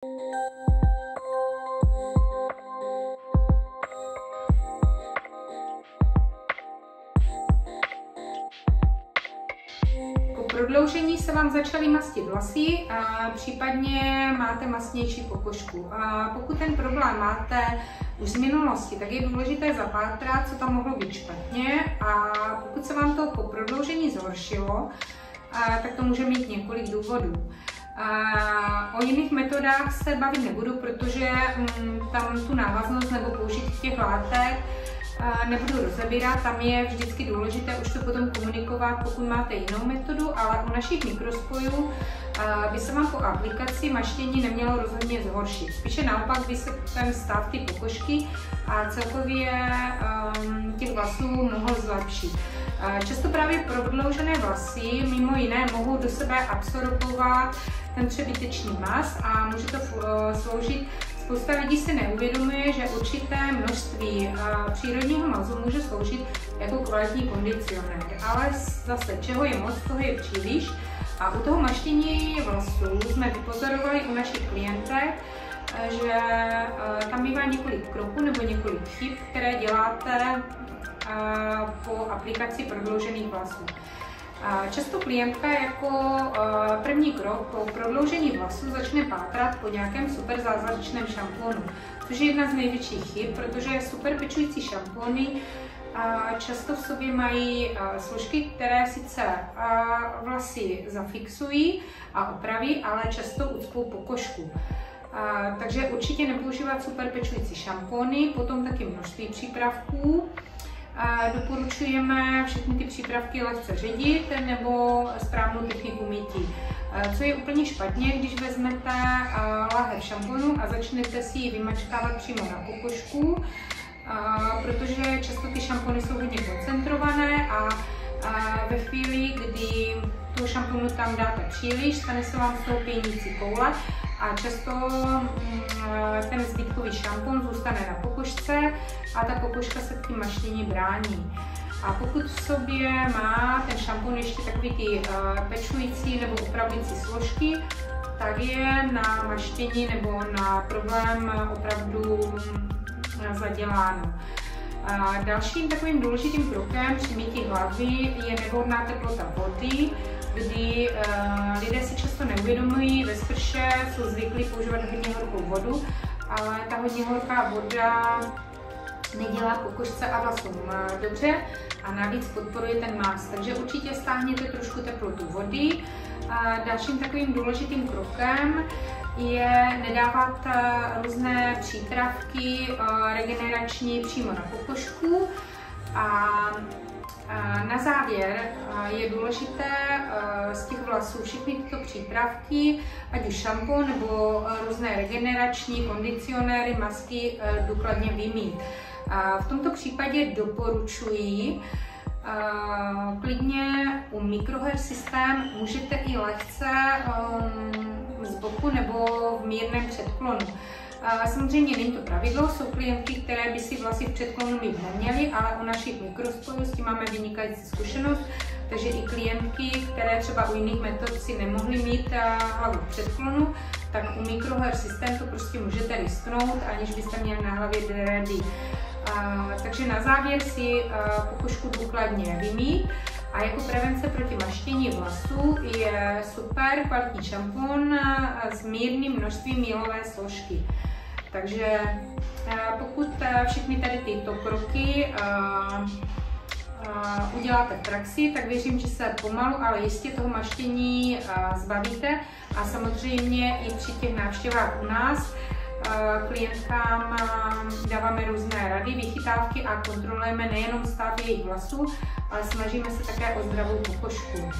Po prodloužení se vám začaly mastit vlasy, případně máte masnější pokožku. Pokud ten problém máte už z minulosti, tak je důležité zapátrat, co tam mohlo být špatně, a pokud se vám to po prodloužení zhoršilo, tak to může mít několik důvodů. O jiných metodách se bavit nebudu, protože tam tu návaznost nebo použití těch látek nebudu rozebírat. Tam je vždycky důležité už to potom komunikovat, pokud máte jinou metodu, ale u našich mikrospojů by se vám po aplikaci maštění nemělo rozhodně zhoršit. Spíše naopak by se ten stav ty pokožky a celkově těch vlasů mohl zlepšit. Často právě prodloužené vlasy mimo jiné mohou do sebe absorbovat ten přebytečný mas a může to sloužit. Spousta lidí si neuvědomuje, že určité množství přírodního mazu může sloužit jako kvalitní kondicionér, ale zase čeho je moc, toho je příliš. A u toho maštění vlasů jsme vypozorovali u našich klientek, že tam bývá několik kroků nebo několik chyb, které děláte po aplikaci prodloužených vlasů. Často klientka jako první krok po prodloužení vlasů začne pátrat po nějakém super zázračném šampónu, což je jedna z největších chyb, protože super pečující šampóny často v sobě mají složky, které sice vlasy zafixují a opraví, ale často ucpou pokožku. Takže určitě nepoužívat super pečující šampóny, potom taky množství přípravků. Doporučujeme všechny ty přípravky lehce ředit nebo správnou techniku mytí. Co je úplně špatně, když vezmete láhev šamponu a začnete si ji vymačkávat přímo na pokožku, protože často ty šampony jsou hodně koncentrované a ve chvíli, kdy toho šamponu tam dáte příliš, stane se vám z toho pěnící koule a často ten zbytkový šampon zůstane na pokožce a ta pokožka se tím maštění brání. A pokud v sobě má ten šampon ještě takový ty pečující nebo upravující složky, tak je na maštění nebo na problém opravdu zaděláno. Dalším takovým důležitým krokem při mytí hlavy je nevhodná teplota vody, kdy lidé si často neuvědomují, ve sprše jsou zvyklí používat hodně horkou vodu, ale ta hodně horká voda nedělá pokožce a vlasům dobře a navíc podporuje ten maz, takže určitě stáhněte trošku teplotu vody. Dalším takovým důležitým krokem je nedávat různé přípravky regenerační přímo na pokožku. A na závěr je důležité z těch vlasů všechny tyto přípravky, ať už šampon nebo různé regenerační kondicionéry, masky, důkladně vymýt. V tomto případě doporučuji klidně u Microhair System můžete i lehce z boku nebo v mírném předklonu. Samozřejmě není to pravidlo, jsou klientky, které by si vlasy v předklonu mít neměly, ale u našich mikrospojů s tím máme vynikající zkušenost, takže i klientky, které třeba u jiných metod si nemohly mít hlavu v předklonu, tak u Microhair System to prostě můžete risknout, aniž byste měli na hlavě dready. Takže na závěr si pokožku důkladně vymýt a jako prevence proti maštění vlasů je super kvalitní šampon s mírným množstvím mýlové složky. Takže pokud všechny tady tyto kroky uděláte v praxi, tak věřím, že se pomalu, ale jistě toho maštění zbavíte a samozřejmě i při těch návštěvách u nás klientkám dáváme různé rady, vychytávky a kontrolujeme nejenom stav jejich vlasů, ale snažíme se také o zdravou pokožku.